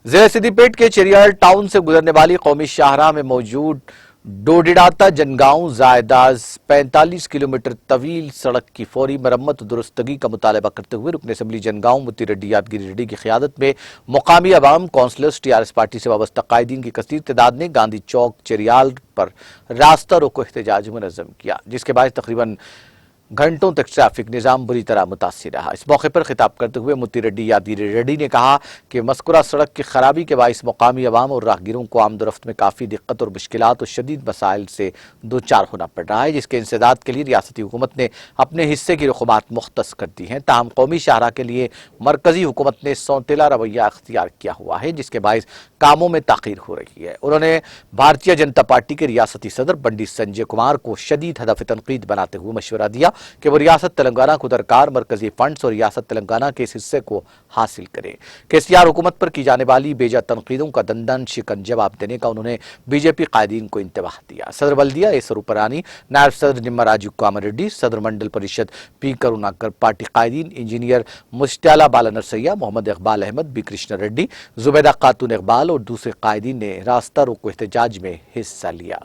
ضلع سدی پیٹ کے چیریال ٹاؤن سے گزرنے والی قومی شاہراہ میں موجود ڈوڈیڈاتا جنگاؤں زائداز 45 کلومیٹر طویل سڑک کی فوری مرمت و درستگی کا مطالبہ کرتے ہوئے رکن اسمبلی جنگاؤں متی ریڈی یادگیری ریڈی کی قیادت میں مقامی عوام councillors T R S party سے وابستہ قائدین کی کثیر تعداد نے گاندھی چوک چیریال پر راستہ روکو احتجاج منظم کیا، جس کے باعث تقریباً گھنٹوں تک ٹریفک نظام بری طرح متاثر رہا۔ اس موقع پر خطاب کرتے ہوئے متی ریڈی یادگیری ریڈی نے کہا کہ مذکورہ سڑک کی خرابی کے باعث مقامی عوام اور راہگیروں کو آمد و رفت میں کافی دقت اور مشکلات اور شدید مسائل سے دوچار ہونا پڑ رہا ہے، جس کے انسداد کے لیے ریاستی حکومت نے اپنے حصے کی رقومات مختص کر دی ہیں۔ تاہم قومی شاہراہ کے لیے مرکزی حکومت نے سونتیلا رویہ اختیار کیا ہوا ہے، جس کے باعث کاموں میں تاخیر ہو رہی ہے۔ انہوں نے بھارتیہ جنتا پارٹی کے ریاستی صدر پنڈت سنجے کمار کو شدید ہدف تنقید بناتے ہوئے مشورہ دیا کہ وہ ریاست تلنگانہ کو درکار مرکزی فنڈز اور ریاست تلنگانہ کے اس حصے کو حاصل کرے۔ KCR حکومت پر کی جانے والی بیجا تنقیدوں کا دندان شکن جواب دینے کا انہوں نے بی جے پی قائدین کو انتباہ دیا۔ صدر بلدیہ اے سروپرانی، نائب صدر نما راجو کامر ریڈی، صدر منڈل پریشد پی کروناکر، پارٹی قائدین انجینئر مشتعلہ بالا نرسیا، محمد اقبال احمد، بی کرشنا ریڈی، زبیدہ خاتون اقبال اور دوسرے قائدین نے راستہ روکو احتجاج میں حصہ لیا۔